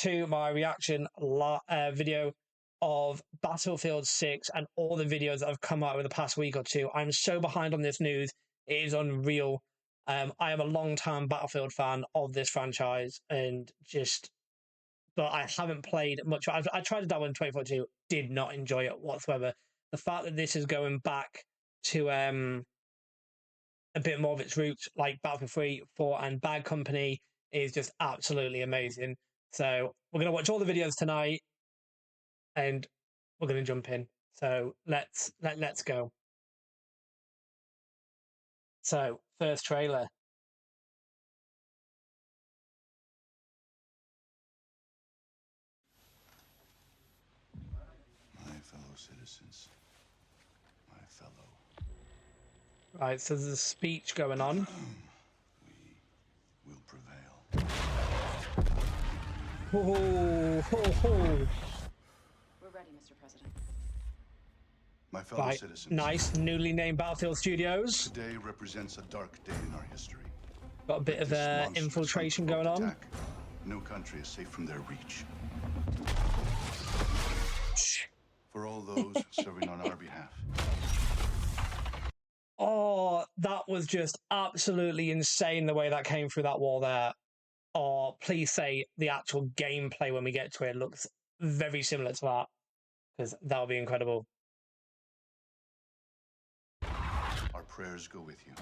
to my reaction video of Battlefield 6 and all the videos that have come out over the past week or two. I'm so behind on this news. It is unreal. I am a long-time Battlefield fan of this franchise, and but I haven't played much. I tried to dabble in 2042, did not enjoy it whatsoever. The fact that this is going back to a bit more of its roots, like Battlefield 3, 4, and Bad Company, is just absolutely amazing. So we're going to watch all the videos tonight, and we're going to jump in. So let's go. So first trailer. My fellow citizens, my fellow. Right, so there's a speech going on. We will prevail. Oh, ho, ho. We're ready, Mr. President. My fellow citizens. Nice, newly named Battlefield Studios. Today represents a dark day in our history. Got a bit of infiltration going on. Attack, no country is safe from their reach. For all those serving on our behalf. Oh, that was just absolutely insane the way that came through that wall there. Or please say the actual gameplay when we get to it looks very similar to that, because that would be incredible. Our prayers go with you.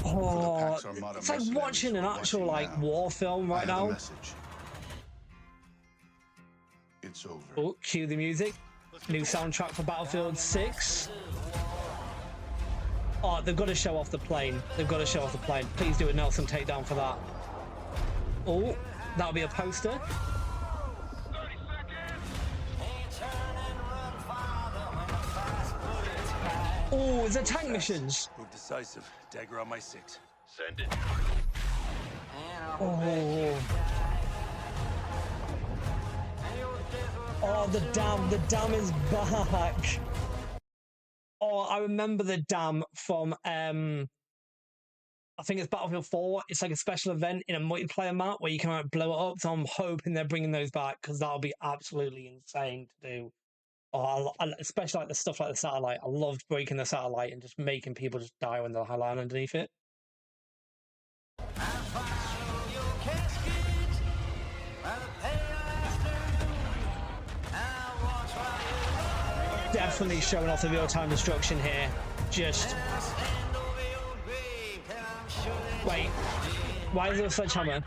Oh, it's like watching an actual war film right now. It's over. Oh, cue the music. New soundtrack for Battlefield 6. Oh, they've got to show off the plane. They've got to show off the plane. Please do a Nelson takedown for that. Oh, that'll be a poster. Oh, is there tank missions? Move decisive. Dagger on my 6. Send it. Oh. Oh, the dam is back. Oh, I remember the dam from I think it's Battlefield 4. It's like a special event in a multiplayer map where you can like blow it up. So I'm hoping they're bringing those back, because that'll be absolutely insane to do. Oh, especially like the stuff like the satellite. I loved breaking the satellite and just making people just die when they're lying underneath it. Definitely showing off the real-time destruction here. Just wait. Why is there a sledgehammer?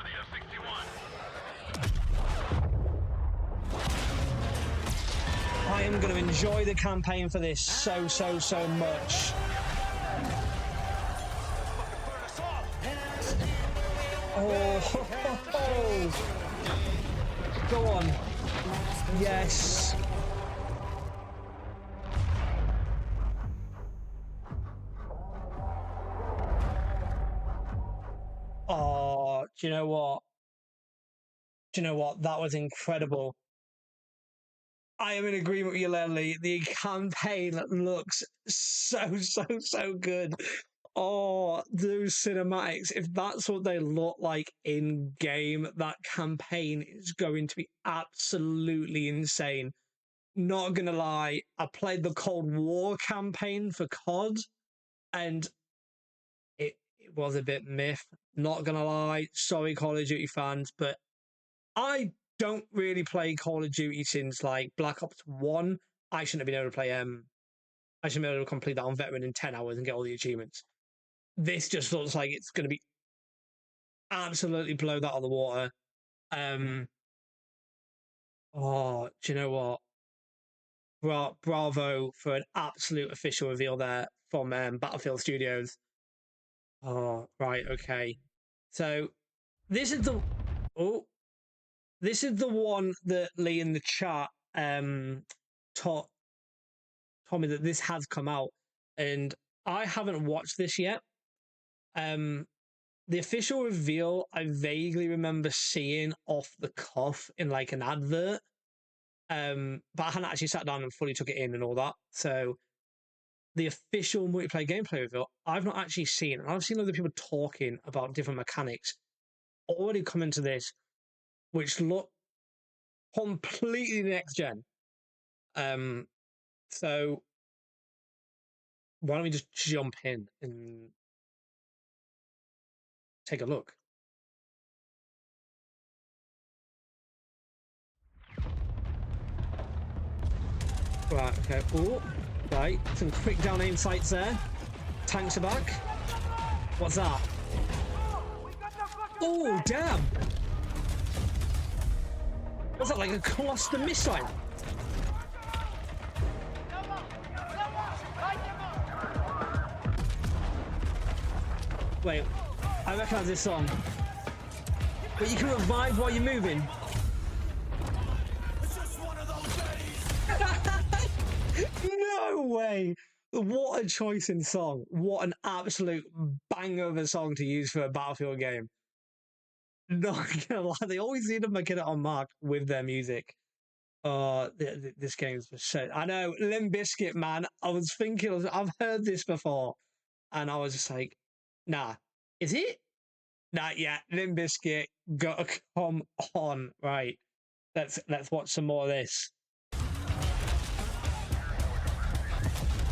I am going to enjoy the campaign for this so much. Oh, go on. Yes. Oh, do you know what? Do you know what? That was incredible. I am in agreement with you, Leslie. The campaign looks so good. Oh, those cinematics. If that's what they look like in game, that campaign is going to be absolutely insane. Not gonna lie, I played the Cold War campaign for COD, and it was a bit myth. Not gonna lie. Sorry, Call of Duty fans, but I don't really play Call of Duty since like Black Ops 1. I shouldn't have been able to play I shouldn't be able to complete that on Veteran in 10 hours and get all the achievements. This just looks like it's going to be absolutely blow that out of the water. Oh, do you know what? Bravo for an absolute official reveal there from Battlefield Studios. Oh, right, okay. So this is the one that Lee in the chat told me that this has come out, and I haven't watched this yet. The official reveal I vaguely remember seeing off the cuff in like an advert, but I hadn't actually sat down and fully took it in and all that. So the official multiplayer gameplay reveal, I've not actually seen. I've seen other people talking about different mechanics. Already come into this. which look completely next gen. So why don't we just jump in and take a look? Right, okay. Oh, right. Some quick down aim sights there. Tanks are back. What's that? Oh, damn! What's that, like a cluster missile? Wait, I recognize this song. But you can revive while you're moving. No way! What a choice in song. What an absolute banger of a song to use for a Battlefield game. Not gonna lie, they always seem to make it on mark with their music. This game's just so. I know, Limp Bizkit, man. I was thinking, I've heard this before, and I was just like, nah, is it? Not yet. Limp Bizkit, gotta come on, right? Let's watch some more of this.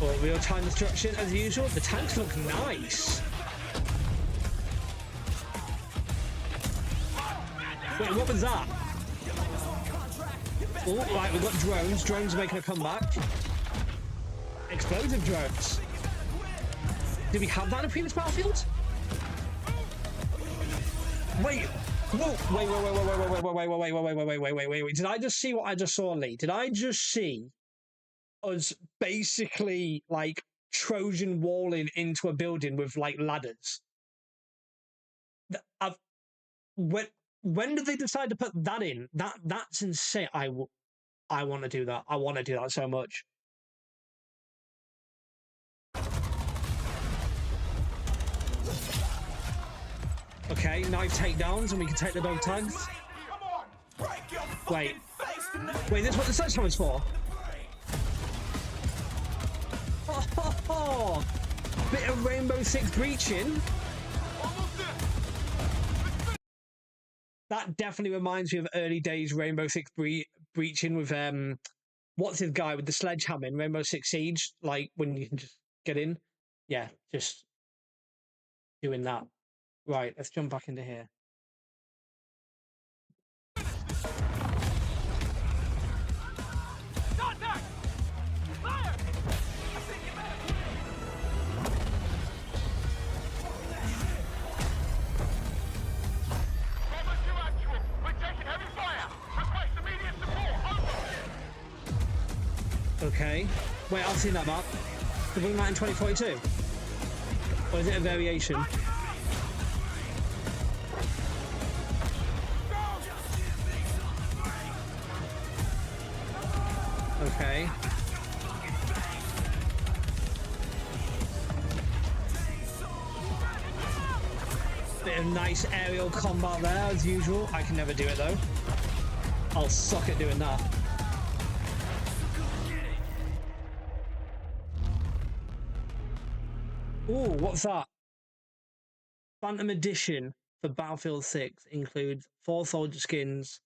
Well, real-time destruction as usual. The tanks look nice. Wait, what was that? Oh, right, we've got drones. Drones are making a comeback. Explosive drones. Did we have that in a previous Battlefield? Wait. Whoa. Wait. Did I just see what I just saw, Lee? Did I just see us basically like Trojan walling into a building with like ladders? When did they decide to put that in? That's insane. I want to do that. I want to do that so much. Okay, knife takedowns, and we can take the dog tags. Wait, this is what the sledgehammer's for? Oh, bit of Rainbow Six breaching. That definitely reminds me of early days Rainbow Six breaching with what's his guy with the sledgehammer in Rainbow Six Siege? Like when you can just get in. Yeah, just doing that. Right, let's jump back into here. Okay. Wait, I've seen that map. Did we bring that in 2042? Or is it a variation? Okay. Bit of nice aerial combat there, as usual. I can never do it, though. I'll suck at doing that. Ooh, what's that? Phantom Edition for Battlefield 6 includes 4 soldier skins,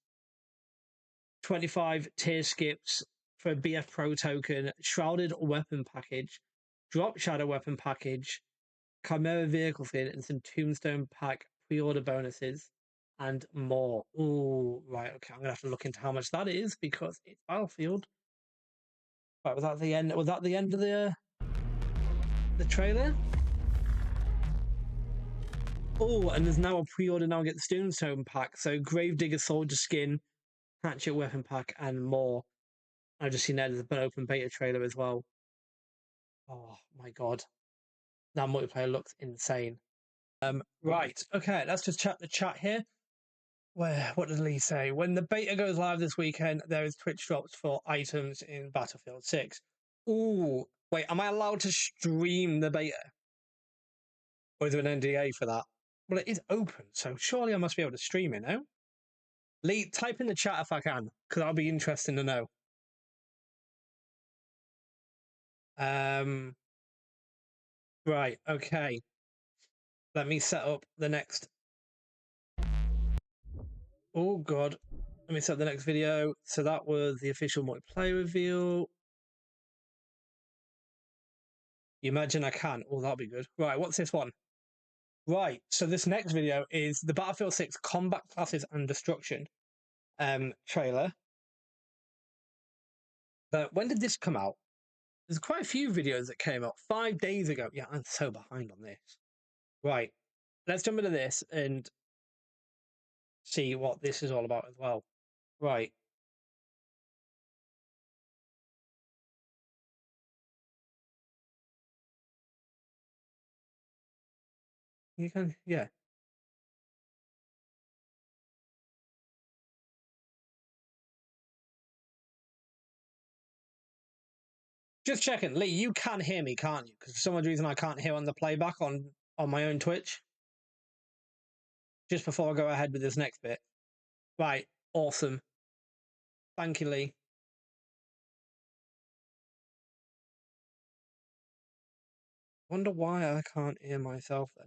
25 tier skips for a BF Pro token, shrouded weapon package, drop shadow weapon package, chimera vehicle skin, and some tombstone pack pre-order bonuses, and more. Ooh, right, okay, I'm gonna have to look into how much that is because it's Battlefield. Right, was that the end? Was that the end of the trailer? Oh, and there's now a pre-order now get the Tombstone pack. So Gravedigger soldier skin, hatchet weapon pack, and more. I've just seen that there's an open beta trailer as well. Oh my god. That multiplayer looks insane. Right, okay, let's just check the chat here. What does Lee say? When the beta goes live this weekend, there is Twitch drops for items in Battlefield 6. Ooh, wait, am I allowed to stream the beta? Or is there an NDA for that? Well, it is open, so surely I must be able to stream it now. Lee, type in the chat if I can, because that'll be interesting to know. Right, okay. Let me set up the next. Oh god. Let me set the next video. So that was the official multiplayer reveal. You imagine I can. Oh, that'll be good. Right, what's this one? Right, so this next video is the Battlefield 6 Combat Classes and Destruction trailer. But when did this come out? There's quite a few videos that came out 5 days ago. Yeah, I'm so behind on this. Right, let's jump into this and see what this is all about as well. Right. You can, yeah. Just checking, Lee, you can hear me, can't you? Because for some odd reason I can't hear on the playback on my own Twitch. Just before I go ahead with this next bit. Right, awesome. Thank you, Lee. Wonder why I can't hear myself then.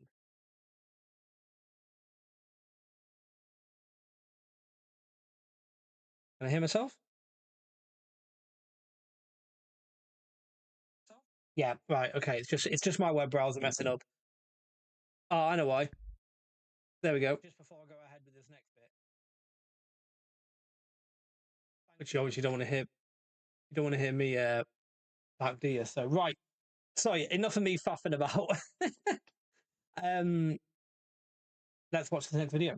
Can I hear myself? Yeah, right, okay. It's just my web browser messing up. Oh, I know why. There we go. Just before I go ahead with this next bit. Which you obviously don't want to hear. You don't want to hear me back, do you? So right. Sorry, enough of me faffing about. Let's watch the next video.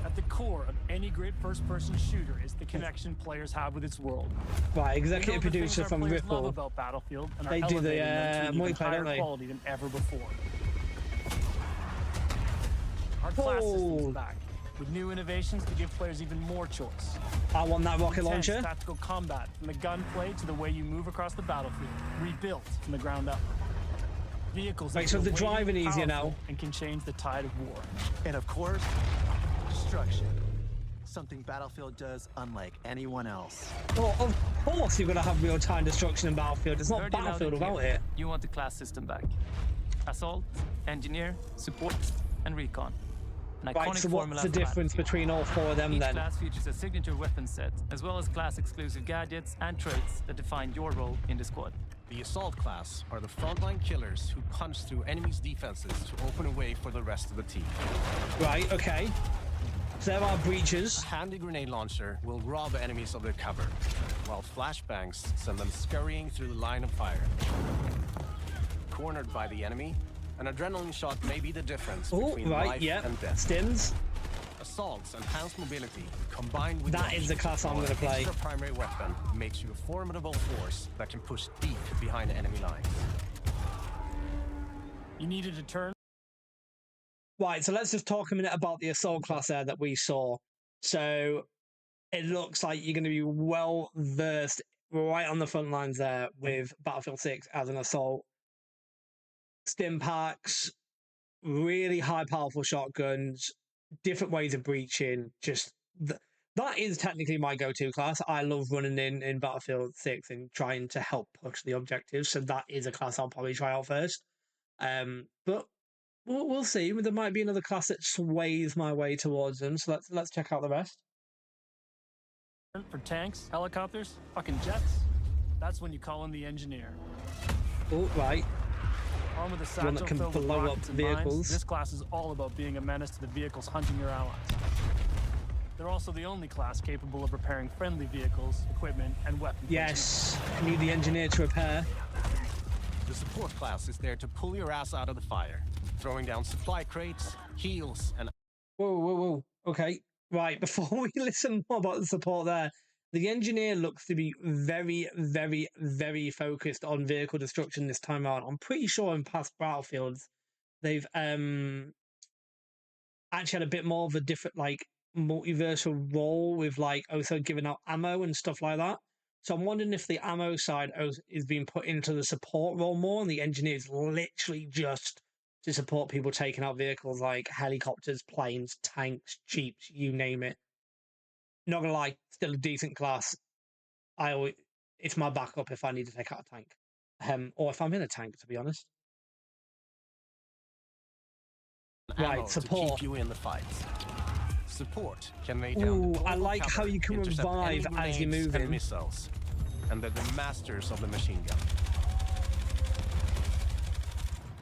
At the core of any great first-person shooter is the connection players have with its world. Right, executive We know the producer things from our players love Ripple. about Battlefield and They are do the elevating them to an even multiplayer, higher don't they? quality than ever before. Our class system's back, with new innovations to give players even more choice. I want that rocket Intense launcher. tactical combat, from the gunplay to the way you move across the battlefield, rebuilt from the ground up. Vehicles Right, that so feel the weighty driving and easier powerful now. and can change the tide of war. And of course, destruction. Something Battlefield does unlike anyone else. Well, of course you're going to have real-time destruction in Battlefield. It's not Heard you loud Battlefield and without clear. it. You want the class system back. Assault, engineer, support, and recon. An Right, iconic so formula what's the for difference Battlefield. between all four of them Each then? class features a signature weapon set, as well as class-exclusive gadgets and traits that define your role in the squad. The Assault class are the frontline killers who punch through enemies' defenses to open a way for the rest of the team. Right, okay. So there are breaches. A handy grenade launcher will rob enemies of their cover, while flashbangs send them scurrying through the line of fire. Cornered by the enemy, an adrenaline shot may be the difference Oh, between right, life yeah. and death. Stims. Assault's enhanced mobility, combined with That is the class I'm going to play. extra primary weapon, makes you a formidable force that can push deep behind enemy lines. You needed to turn. Right, so let's just talk a minute about the assault class there that we saw. So it looks like you're going to be well versed right on the front lines there with Battlefield 6 as an assault. Stim packs, really high powerful shotguns, different ways of breaching. Just that is technically my go-to class. I love running in Battlefield 6 and trying to help push the objectives. So that is a class I'll probably try out first. But we'll see. There might be another class that sways my way towards them. So let's check out the rest. For tanks, helicopters, fucking jets. That's when you call in the engineer. Oh, right. Armed with a One that satchel can filled with blow up rockets and vehicles. mines, this class is all about being a menace to the vehicles hunting your allies. They're also the only class capable of repairing friendly vehicles, equipment, and weapons. Yes, need the engineer to repair. The support class is there to pull your ass out of the fire, throwing down supply crates, heals, and Whoa. Okay, right. Before we listen more about the support there, the engineer looks to be very, very, very focused on vehicle destruction this time around. I'm pretty sure in past Battlefields, they've actually had a bit more of a different, like, multiversal role with, like, also giving out ammo and stuff like that. So I'm wondering if the ammo side is being put into the support role more, and the engineer is literally just to support people taking out vehicles like helicopters, planes, tanks, jeeps, you name it. Not gonna lie, still a decent class. It's my backup if I need to take out a tank, or if I'm in a tank, to be honest. ammo Right, to support. keep you in the fights. Support can lay down Ooh, the I portable like how cover, you can intercept enemy revive as you're grenades moving. and missiles, and they're the masters of the machine gun.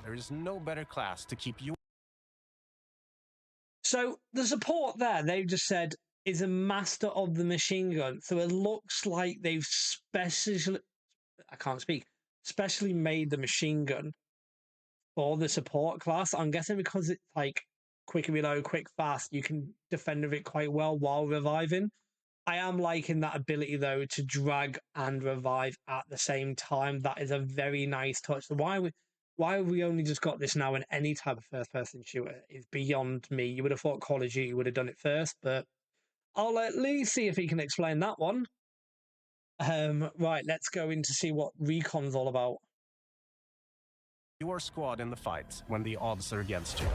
There is no better class to keep you. So the support there, they've just said, is a master of the machine gun. So it looks like they've specially made the machine gun for the support class. I'm guessing because it's like quick reload, quick fast, you can defend with it quite well while reviving. I am liking that ability though to drag and revive at the same time. That is a very nice touch. So why have we only just got this now in any type of first person shooter is beyond me. You would have thought Call of Duty would have done it first, but I'll at least see if he can explain that one. Right, let's go in to see what Recon's all about. Your squad in the fights when the odds are against you.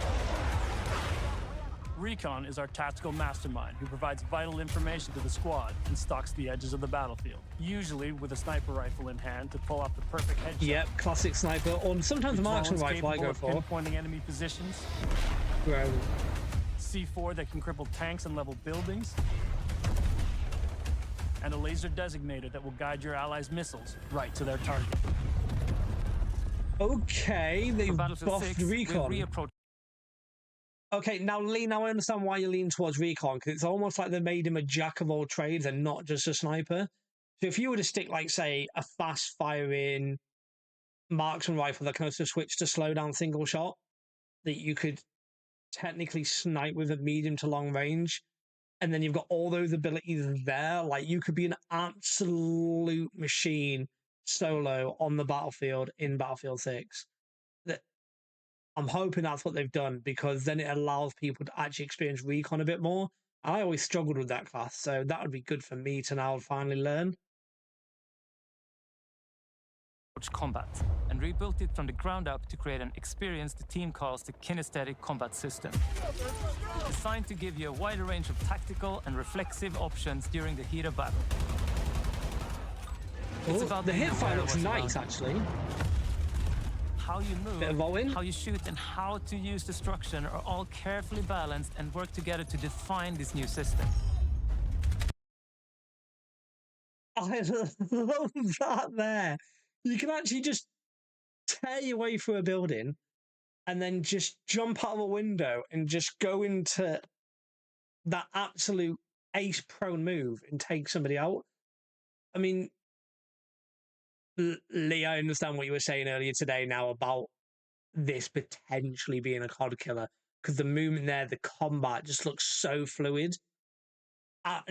Recon is our tactical mastermind who provides vital information to the squad and stalks the edges of the battlefield, usually with a sniper rifle in hand to pull off the perfect headshot. Yep, classic sniper, or sometimes a marksman rifle I go for. Pinpointing enemy positions. Right. C4 that can cripple tanks and level buildings. And a laser designator that will guide your allies' missiles right to their target. Okay, they've buffed Recon. Okay, now Lee, now I understand why you're leaning towards Recon, because it's almost like they made him a jack of all trades and not just a sniper. So if you were to stick, like, say, a fast-firing marksman rifle that can also switch to slow-down single shot, that you could technically snipe with a medium to long range, and then you've got all those abilities there, like, you could be an absolute machine solo on the battlefield in Battlefield 6. I'm hoping that's what they've done, because then it allows people to actually experience Recon a bit more. I always struggled with that class, so that would be good for me to now finally learn. Combat and rebuilt it from the ground up to create an experience the team calls the kinesthetic combat system. Designed to give you a wider range of tactical and reflexive options during the heat of battle. It's about the hipfire looks nice, actually. How you move, how you shoot, and how to use destruction are all carefully balanced and work together to define this new system. I love that there. You can actually just tear your way through a building and then just jump out of a window and just go into that absolute ace-prone move and take somebody out. I mean, Lee, I understand what you were saying earlier today now about this potentially being a COD killer, because the movement there, the combat just looks so fluid.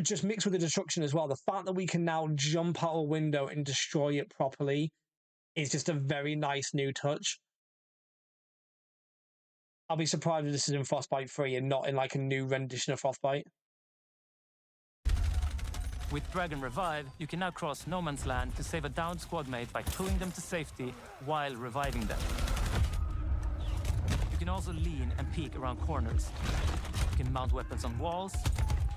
Just mixed with the destruction as well. The fact that we can now jump out a window and destroy it properly is just a very nice new touch. I'll be surprised if this is in Frostbite 3 and not in like a new rendition of Frostbite. With Drag and Revive, you can now cross no man's land to save a downed squad mate by pulling them to safety while reviving them. You can also lean and peek around corners. You can mount weapons on walls,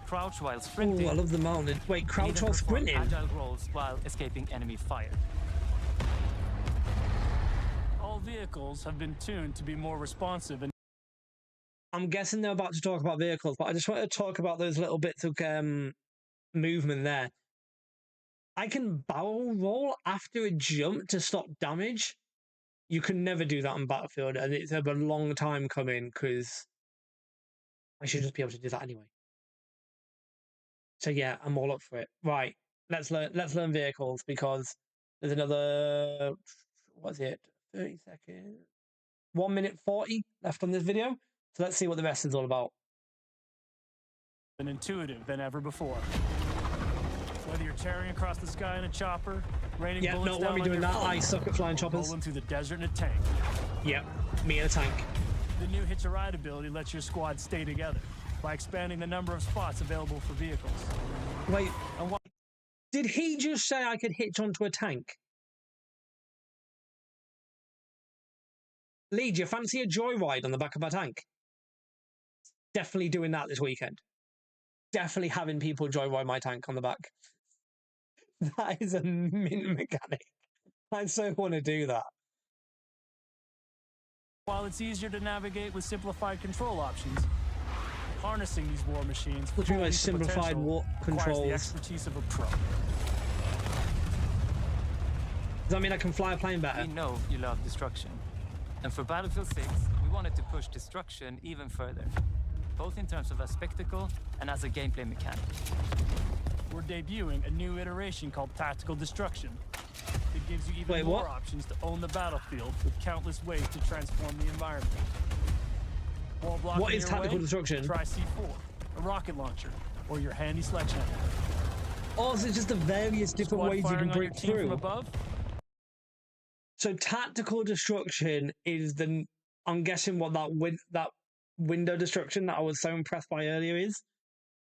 crouch while sprinting. Oh, I love the mounted. Wait, crouch while sprinting? Agile rolls while escaping enemy fire. All vehicles have been tuned to be more responsive and I'm guessing they're about to talk about vehicles, but I just want to talk about those little bits of movement there. I can barrel roll after a jump to stop damage. You can never do that on Battlefield, and it's a long time coming, because I should just be able to do that anyway. So yeah, I'm all up for it. Right, let's learn vehicles, because there's another, what's it, 30 seconds, 1 minute 40 left on this video. So let's see what the rest is all about. and intuitive than ever before. Whether you're tearing across the sky in a chopper, raining bullets down on your that. phone, I suck at flying choppers. rolling through the desert in a tank. Yep, me in a tank. The new Hitch a Ride ability lets your squad stay together by expanding the number of spots available for vehicles. Wait, did he just say I could hitch onto a tank? Lee, do you fancy a joyride on the back of a tank? Definitely doing that this weekend. Definitely having people joyride my tank on the back. That is a mint mechanic. I so want to do that. While it's easier to navigate with simplified control options, harnessing these war machines What do you mean by fully to simplified potential war requires controls? the expertise of a pro. Does that mean I can fly a plane better? We know you love destruction. And for Battlefield 6, we wanted to push destruction even further, both in terms of a spectacle and as a gameplay mechanic. We're debuting a new iteration called Tactical Destruction. It gives you even more options to own the battlefield with countless ways to transform the environment. What is Tactical Destruction? Try C4, a rocket launcher, or your handy sledgehammer. Oh, so it's just the various different ways you can break through. From above? So Tactical Destruction is the, I'm guessing what that window destruction that I was so impressed by earlier is.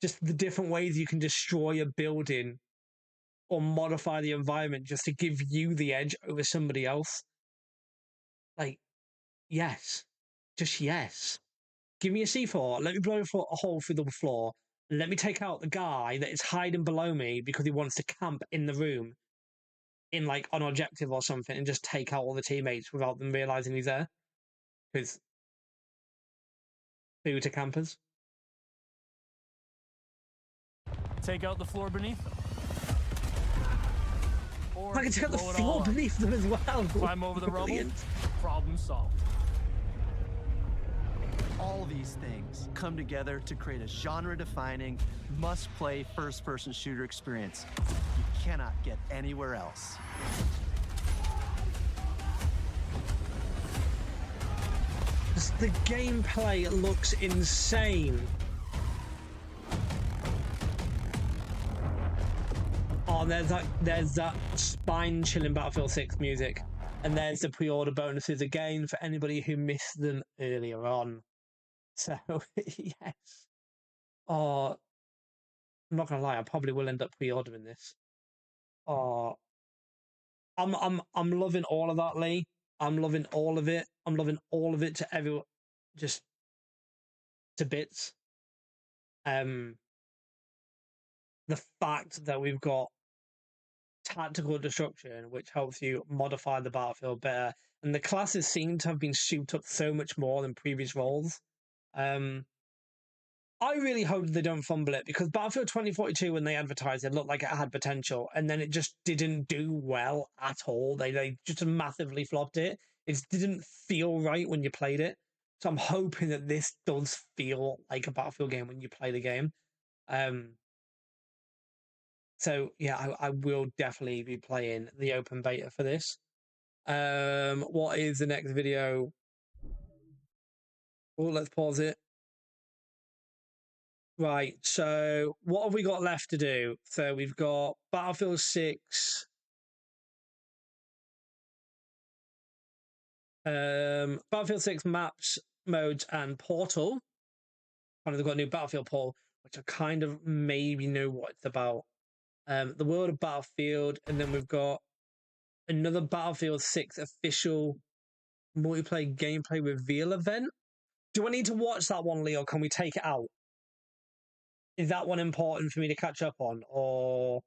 Just the different ways you can destroy a building or modify the environment just to give you the edge over somebody else. Like, yes. Just yes. Give me a C4, let me blow a hole through the floor, and let me take out the guy that is hiding below me because he wants to camp in the room in like an objective or something and just take out all the teammates without them realizing he's there. Because who to campers? Take out the floor beneath them. Or I can take out the floor beneath them as well. Climb over the rubble. Problem solved. All these things come together to create a genre-defining, must-play first-person shooter experience you cannot get anywhere else. The gameplay looks insane. Oh, there's that spine-chilling Battlefield 6 music. And there's the pre-order bonuses again for anybody who missed them earlier on. So, yes. Oh, I'm not gonna lie, I probably will end up pre-ordering this. Oh, I'm loving all of that, Lee. I'm loving all of it. I'm loving all of it to everyone, just to bits. The fact that we've got Tactical Destruction, which helps you modify the battlefield better, and the classes seem to have been souped up so much more than previous roles. I really hope they don't fumble it, because Battlefield 2042, when they advertised it, looked like it had potential, and then it just didn't do well at all. They just massively flopped it. It didn't feel right when you played it. So I'm hoping that this does feel like a Battlefield game when you play the game. So yeah, I will definitely be playing the open beta for this. What is the next video? Oh, let's pause it. Right, so what have we got left to do? So we've got Battlefield 6. Battlefield 6 maps, modes, and Portal. Kind of they've got a new Battlefield Portal, which I kind of maybe know what it's about. The World of Battlefield, and then we've got another Battlefield 6 official multiplayer gameplay reveal event. Do I need to watch that one, Lee, or can we take it out? Is that one important for me to catch up on, or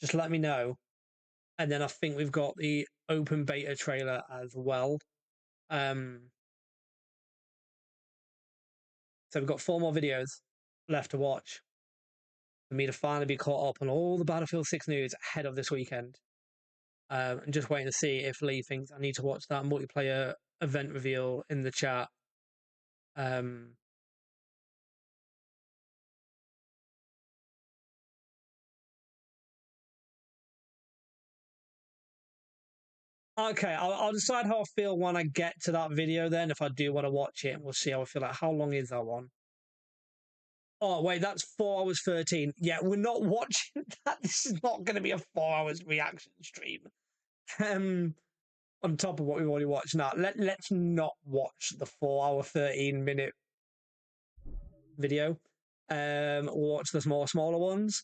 just let me know? And then I think we've got the open beta trailer as well. So we've got 4 more videos left to watch for me to finally be caught up on all the Battlefield 6 news ahead of this weekend. And just waiting to see if Lee thinks I need to watch that multiplayer event reveal in the chat. Okay, I'll decide how I feel when I get to that video then, if I do want to watch it, and we'll see how I feel. Like, how long is that one? Oh, wait, that's 4 hours 13. Yeah, we're not watching that. This is not going to be a 4 hours reaction stream. On top of what we've already watched. Now, let's not watch the 4 hour 13 minute video. We'll watch the smaller ones.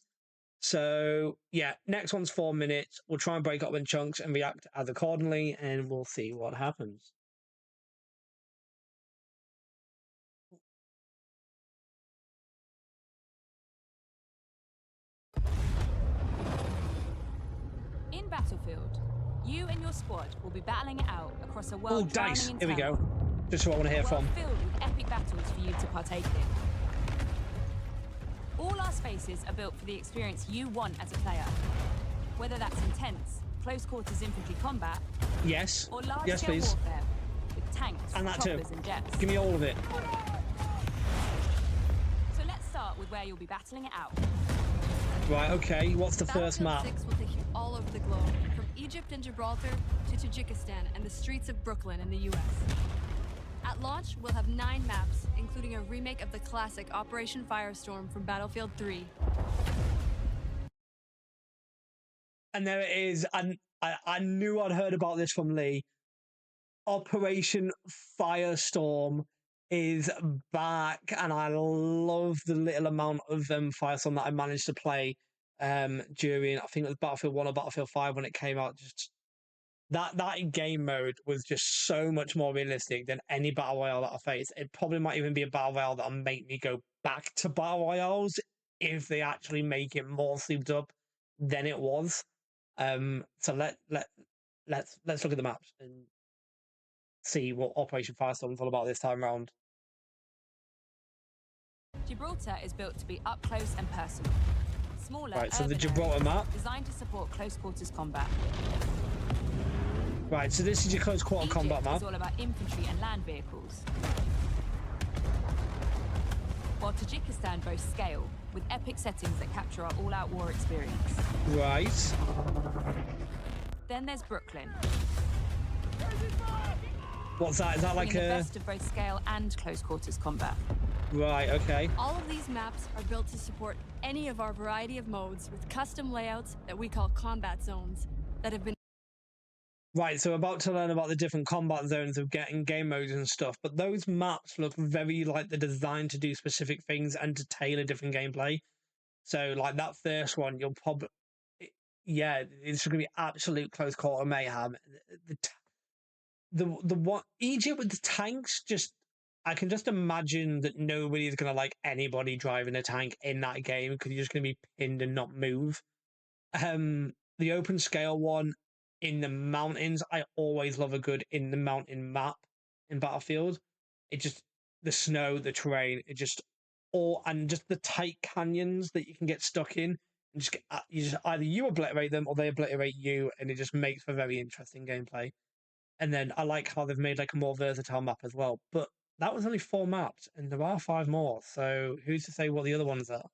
So, yeah, next one's 4 minutes. We'll try and break up in chunks and react as accordingly, and we'll see what happens. In Battlefield, you and your squad will be battling it out across a world drowning dice. in Here we go. turmoil. Just what I want to hear A world from. filled with epic battles for you to partake in. All our spaces are built for the experience you want as a player. Whether that's intense, close quarters infantry combat, Yes. or large Yes, scale please. warfare with tanks, And that too. choppers, and jets. Give me all of it. So let's start with where you'll be battling it out. Right, okay. What's the first Battlefield map? 6 will take you all over the globe, from Egypt and Gibraltar to Tajikistan and the streets of Brooklyn in the US. At launch, we'll have 9 maps, including a remake of the classic Operation Firestorm from Battlefield 3. And there it is. I knew I'd heard about this from Lee. Operation Firestorm is back, and I love the little amount of Firestorm that I managed to play during, I think it was Battlefield 1 or Battlefield 5 when it came out. Just that game mode was just so much more realistic than any battle royale that I faced. It probably might even be a battle royale that'll make me go back to battle royales if they actually make it more souped up than it was. So let's look at the maps and see what Operation Firestorm is all about this time around. Gibraltar is built to be up close and personal. Smaller, Right, so the urban Gibraltar areas map. designed to support close quarters combat. Right, so this is your close quarter Egypt combat map. is all about infantry and land vehicles. While Tajikistan boasts scale, with epic settings that capture our all-out war experience. Right. Then there's Brooklyn. What's that? Is that like bringing the a... best of both scale and close quarters combat. Right, okay. All of these maps are built to support any of our variety of modes with custom layouts that we call combat zones that have been... Right, so we're about to learn about the different combat zones of getting game modes and stuff, but those maps look very like they're designed to do specific things and to tailor different gameplay. So, like that first one, you'll probably... Yeah, it's going to be absolute close quarter mayhem. The one... Egypt with the tanks, just... I can just imagine that nobody's going to like anybody driving a tank in that game because you're just going to be pinned and not move. The open scale one in the mountains, I always love a good in the mountain map in Battlefield. It just, the snow, the terrain, it just all, and just the tight canyons that you can get stuck in, and just get, either you obliterate them or they obliterate you, and it just makes for very interesting gameplay. And then I like how they've made like a more versatile map as well. But that was only 4 maps, and there are 5 more. So who's to say what the other ones are?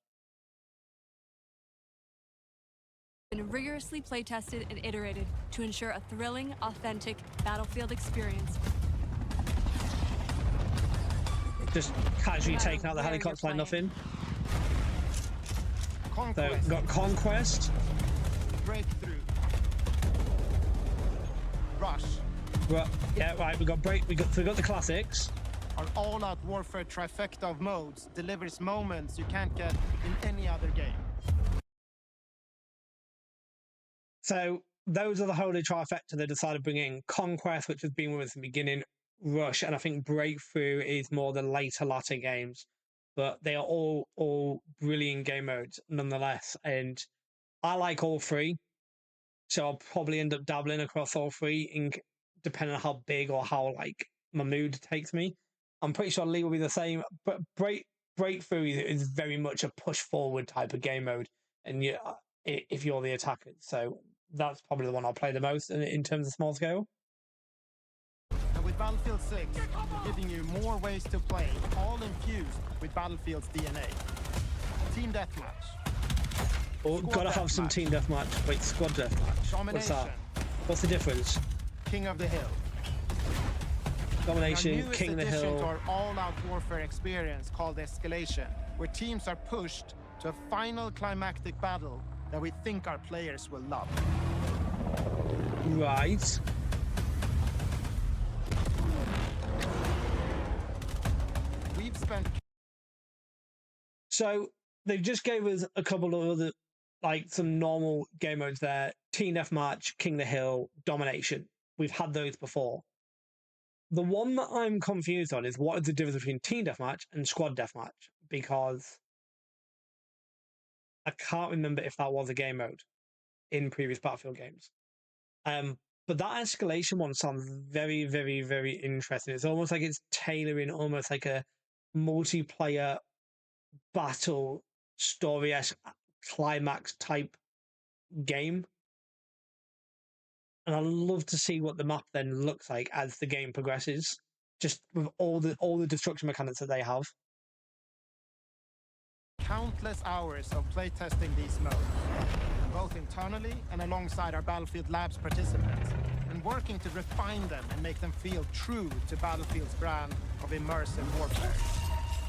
been rigorously play-tested and iterated to ensure a thrilling, authentic Battlefield experience. Just casually taking out the helicopter like nothing. So, got Conquest. Breakthrough. Rush. Well, yeah, right, we got the classics. Our all-out warfare trifecta of modes delivers moments you can't get in any other game. So those are the holy trifecta they decided to bring in. Conquest, which has been with us from the beginning, Rush, and I think Breakthrough is more the latter games. But they are all brilliant game modes nonetheless. And I like all 3. So I'll probably end up dabbling across all 3 depending on how big or how like my mood takes me. I'm pretty sure Lee will be the same. But Breakthrough is very much a push forward type of game mode. And if you're the attacker. So that's probably the one I'll play the most in terms of small scale. And with Battlefield 6, we're giving you more ways to play, all infused with Battlefield's DNA. Team Deathmatch. Oh, gotta have some team deathmatch. Wait, squad deathmatch. What's that? What's the difference? King of the Hill. Domination, King of the Hill. To our all-out warfare experience called Escalation, where teams are pushed to a final climactic battle that we think our players will love. Right. We've spent... So they just gave us a couple of other, like some normal game modes there. Team Deathmatch, King of the Hill, Domination. We've had those before. The one that I'm confused on is what is the difference between Team Deathmatch and Squad Deathmatch? Because I can't remember if that was a game mode in previous Battlefield games. But that escalation one sounds very, very, very interesting. It's almost like it's tailoring almost like a multiplayer battle story climax type game. And I'd love to see what the map then looks like as the game progresses, just with all the destruction mechanics that they have. Countless hours of playtesting these modes, both internally and alongside our Battlefield Labs participants, and working to refine them and make them feel true to Battlefield's brand of immersive warfare.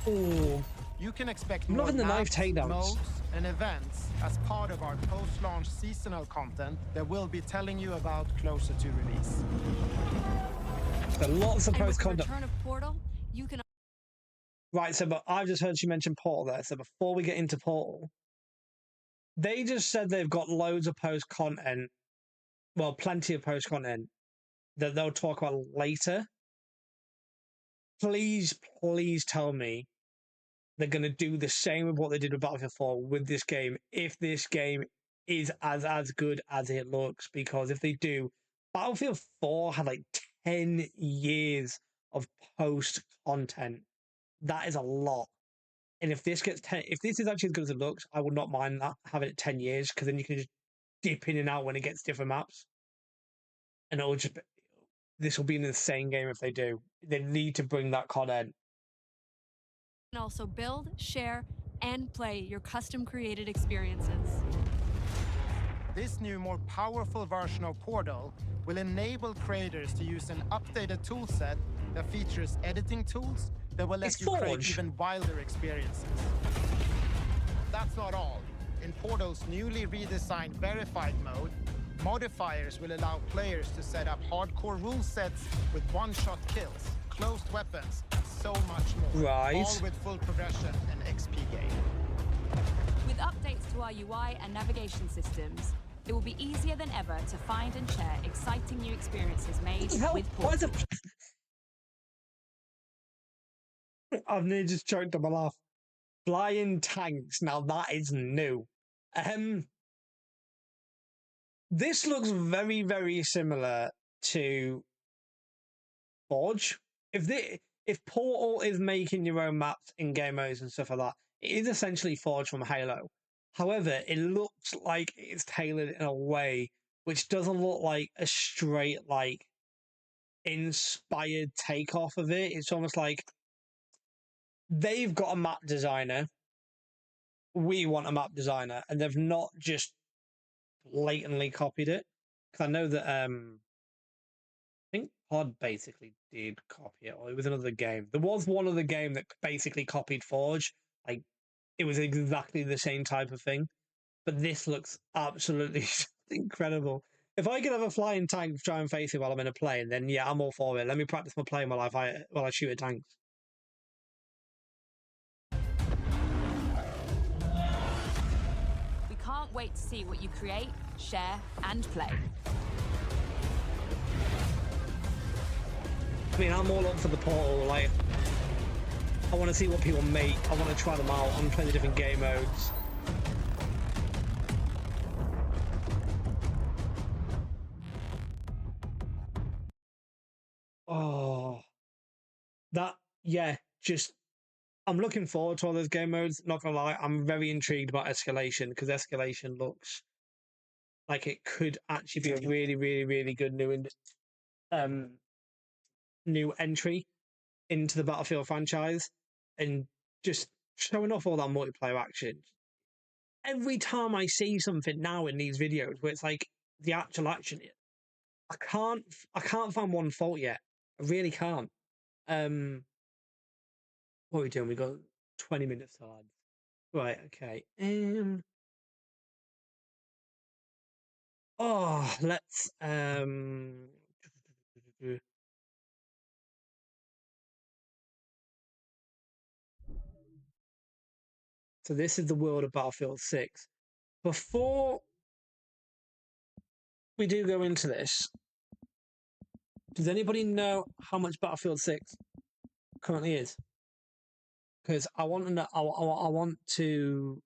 Oh, you can expect I'm more loving the knife maps, takedowns, modes, and events as part of our post-launch seasonal content that we'll be telling you about closer to release. So lots of post content. Return of Portal, you can. Right, so but I've just heard you mention Portal there. So before we get into Portal, they just said they've got loads of post content. Well, plenty of post content that they'll talk about later. Please, please tell me they're going to do the same with what they did with Battlefield 4 with this game, if this game is as good as it looks. Because if they do, Battlefield 4 had like 10 years of post content. That is a lot. And if this if this is actually as good as it looks, I would not mind that having it 10 years, because then you can just dip in and out when it gets different maps. And it'll just this will be an insane game if they do. They need to bring that content. And also build, share, and play your custom created experiences. This new, more powerful version of Portal will enable creators to use an updated toolset that features editing tools that will let you create even wilder experiences. That's not all. In Portal's newly redesigned Verified mode, modifiers will allow players to set up hardcore rule sets with one-shot kills, closed weapons, and so much more. Right. All with full progression and XP gain. With updates to our UI and navigation systems, it will be easier than ever to find and share exciting new experiences made with Portal. I've nearly just choked on my laugh. Flying tanks. Now that is new. This looks very, very similar to Forge. If Portal is making your own maps in game modes and stuff like that, it is essentially Forge from Halo. However, it looks like it's tailored in a way which doesn't look like a straight, like, inspired takeoff of it. It's almost like they've got a map designer. We want a map designer, and they've not just blatantly copied it. Because I know that I think Pod basically did copy it, or it was another game. There was one other game that basically copied Forge. Like, it was exactly the same type of thing. But this looks absolutely incredible. If I could have a flying tank try and face it while I'm in a plane, then yeah, I'm all for it. Let me practice my plane while I shoot at tanks. We can't wait to see what you create, share, and play. I mean, I'm all up for the Portal. Like, I want to see what people make. I want to try them out. I want to play the different game modes. Oh, I'm looking forward to all those game modes. Not gonna lie, I'm very intrigued about Escalation, because Escalation looks like it could actually be a really, really, really good new entry into the Battlefield franchise, and just showing off all that multiplayer action. Every time I see something now in these videos where it's like the actual action, I can't find one fault yet. I really can't. What are we doing? We got 20 minutes to add. Right, okay. Let's so this is the world of Battlefield 6. Before we do go into this, does anybody know how much Battlefield 6 currently is? Because I want to know, I want to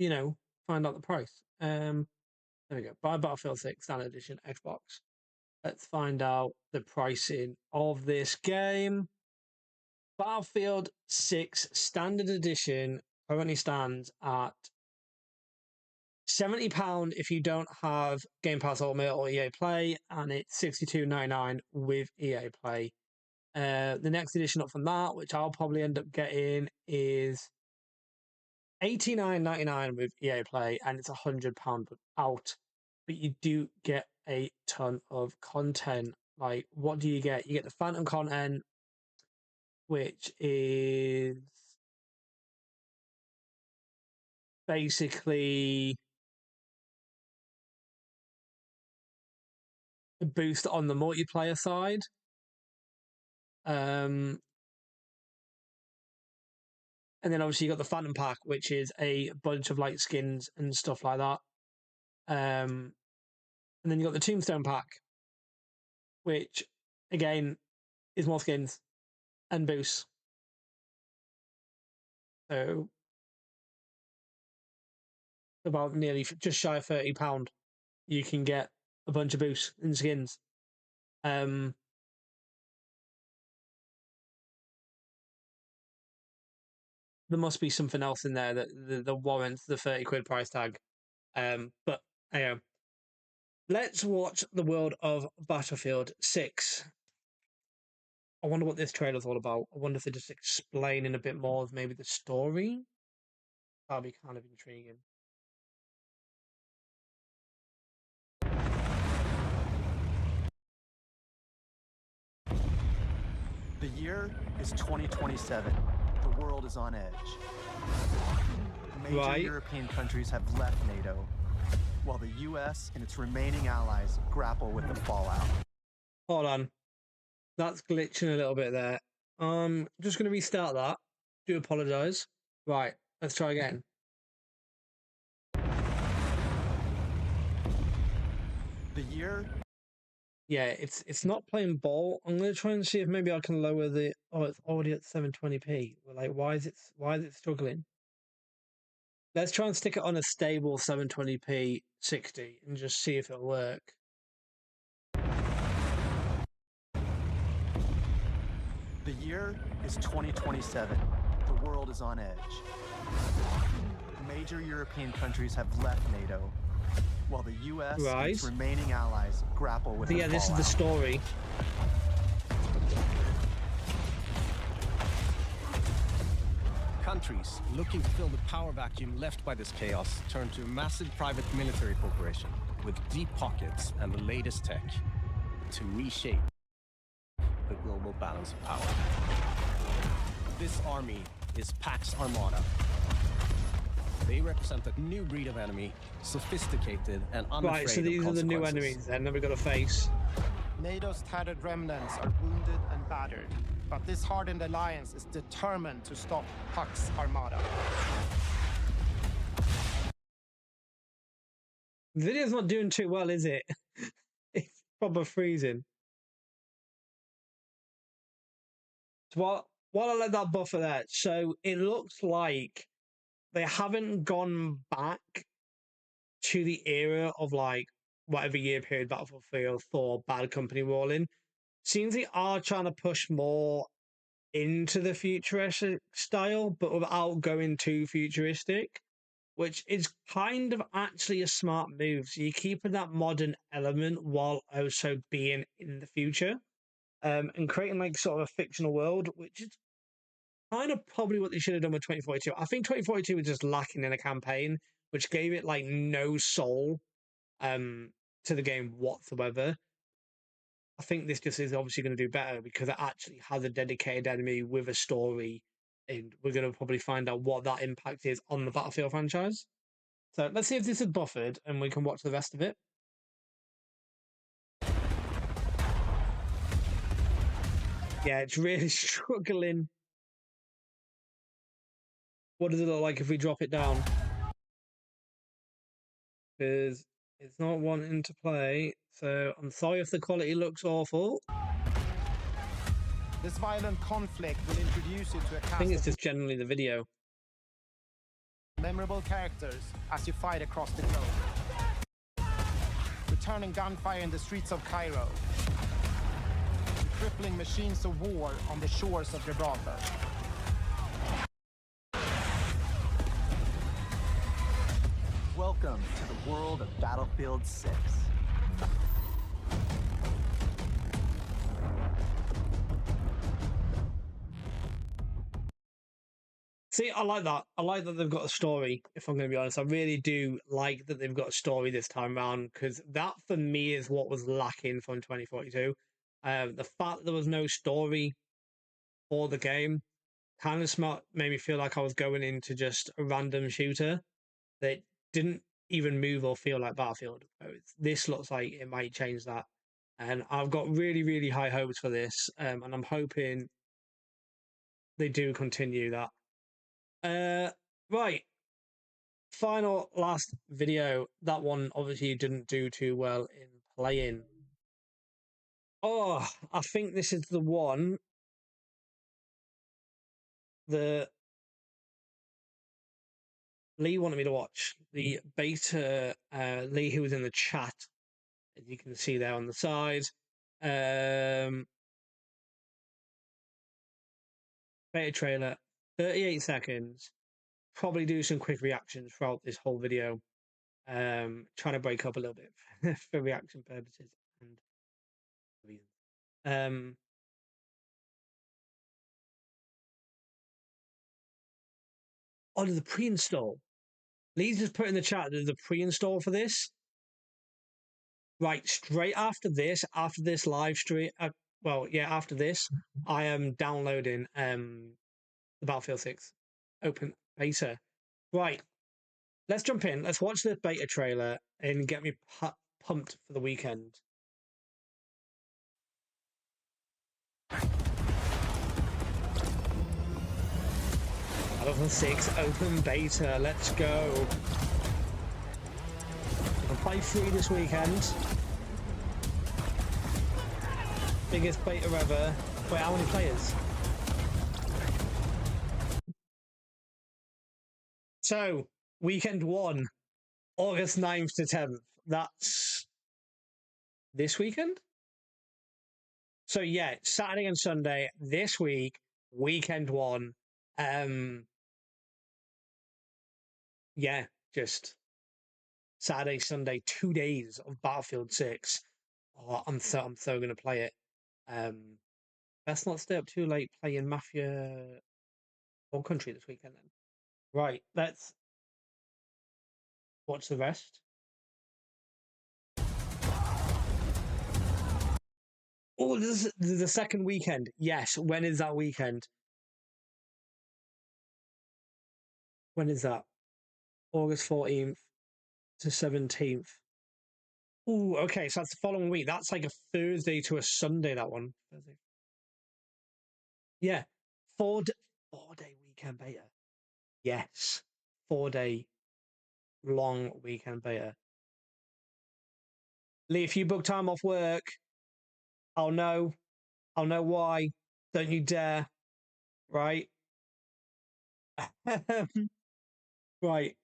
you know, find out the price. There we go. Buy Battlefield 6 Standard Edition Xbox. Let's find out the pricing of this game. Battlefield 6 Standard Edition currently stands at £70 if you don't have Game Pass Ultimate or EA Play, and it's $62.99 with EA Play. The next edition up from that, which I'll probably end up getting, is $89.99 with EA Play, and it's £100 out. But you do get a ton of content. Like, what do you get? You get the Phantom content, which is basically a boost on the multiplayer side. And then obviously you got the Phantom Pack, which is a bunch of like skins and stuff like that. And then you got the Tombstone Pack, which again is more skins and boosts. So about nearly just shy of £30, you can get a bunch of boosts and skins. There must be something else in there that warrants the £30 price tag. But anyway, let's watch the world of Battlefield 6. I wonder what this trailer's all about. I wonder if they're just explaining a bit more of maybe the story. That'd be kind of intriguing. The year is 2027. The world is on edge. Major European countries have left NATO, while the US and its remaining allies grapple with the fallout. Hold on. That's glitching a little bit there. I'm just going to restart that. Do apologise. Right, let's try again. The year? Yeah, it's not playing ball. I'm going to try and see if maybe I can lower the... Oh, it's already at 720p. We're like, why is it struggling? Let's try and stick it on a stable 720p 60 and just see if it'll work. The year is 2027. The world is on edge. Major European countries have left NATO, while the US and its remaining allies grapple with the fallout. Yeah, this is the story. Countries looking to fill the power vacuum left by this chaos turn to a massive private military corporation with deep pockets and the latest tech to reshape the global balance of power. This army is Pax Armada. They represent a new breed of enemy, sophisticated and unafraid of Right, so these are the new enemies then that we've got to face. NATO's tattered remnants are wounded and battered, but this hardened alliance is determined to stop Pax Armada. The video's not doing too well, is it? It's proper freezing. So while I let that buffer there, so it looks like they haven't gone back to the era of like whatever year period Battlefield 4 Bad Company were all in. Seems they are trying to push more into the futuristic style, but without going too futuristic, which is kind of actually a smart move. So you're keeping that modern element while also being in the future, and creating like sort of a fictional world, which is kind of probably what they should have done with 2042. I think 2042 was just lacking in a campaign, which gave it like no soul to the game whatsoever. I think this just is obviously going to do better because it actually has a dedicated enemy with a story, and we're going to probably find out what that impact is on the Battlefield franchise. So let's see if this is buffered and we can watch the rest of it. Yeah, it's really struggling. What does it look like if we drop it down? Because it's not wanting to play, so I'm sorry if the quality looks awful. This violent conflict will introduce you to a cast I think it's just generally the video. memorable characters as you fight across the globe. Returning gunfire in the streets of Cairo. Crippling machines of war on the shores of Gibraltar. Welcome to the world of Battlefield 6. See, I like that. I like that they've got a story, if I'm going to be honest. I really do like that they've got a story this time around, because that, for me, is what was lacking from 2042. The fact that there was no story for the game kind of made me feel like I was going into just a random shooter that didn't even move or feel like Battlefield. This looks like it might change that. And I've got really, really high hopes for this, and I'm hoping they do continue that. Right. Final last video. That one obviously didn't do too well in playing. Oh, I think this is the one. The Lee wanted me to watch. The beta, Lee, who was in the chat, as you can see there on the side. Beta trailer, 38 seconds. Probably do some quick reactions throughout this whole video. Trying to break up a little bit for reaction purposes and reasons. Oh, there's a pre-install. Lee's just put in the chat there's a pre-install for this. Right, straight after this live stream, well, yeah, after this, I am downloading the Battlefield 6 open beta. Right, let's jump in. Let's watch the beta trailer and get me pumped for the weekend. Battlefield 6 open beta. Let's go. I can play free this weekend. Biggest beta ever. Wait, how many players? So, weekend 1, August 9th to 10th. That's this weekend? So, yeah, Saturday and Sunday this week, weekend 1. Yeah, just Saturday, Sunday, 2 days of Battlefield 6. Oh, I'm so going to play it. Let's not stay up too late playing Mafia One Country this weekend then. Right, let's watch the rest. Oh, this is the second weekend. Yes, when is that weekend? When is that? August 14th to 17th. Oh, okay, so that's the following week. That's like a Thursday to a Sunday, that one. Thursday. Yeah, 4-day weekend beta. Yes, 4-day long weekend beta. Lee, if you book time off work, I'll know why. Don't you dare. Right? Right.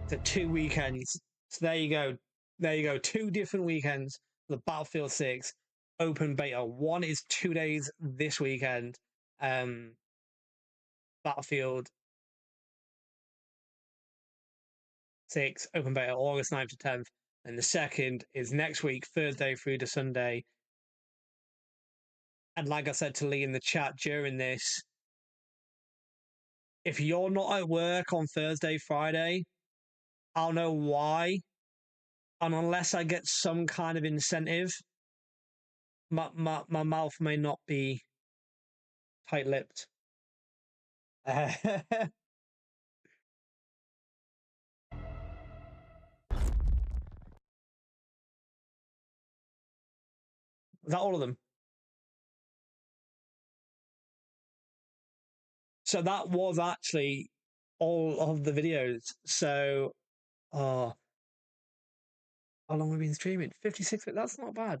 So 2 weekends. So there you go. There you go. 2 different weekends for the Battlefield 6 open beta. One is 2 days this weekend. Battlefield 6 open beta August 9th to 10th. And the second is next week, Thursday through to Sunday. And like I said to Lee in the chat during this, if you're not at work on Thursday, Friday, I'll know why. And unless I get some kind of incentive, my mouth may not be tight-lipped. Is that all of them? So that was actually all of the videos. So, How long have we been streaming? 56 minutes. That's not bad.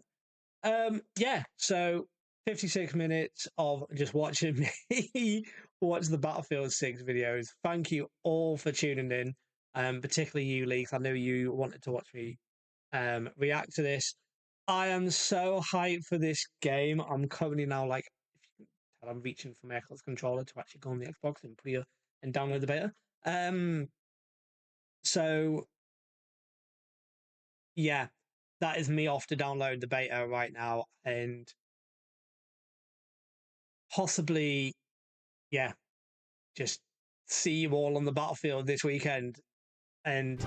Yeah, so 56 minutes of just watching me watch the Battlefield 6 videos. Thank you all for tuning in, particularly you, Leeks. I know you wanted to watch me react to this. I am so hyped for this game. I'm currently now like, I'm reaching for my Xbox controller to actually go on the Xbox and and download the beta. So yeah, that is me off to download the beta right now, and possibly, yeah, just see you all on the battlefield this weekend. And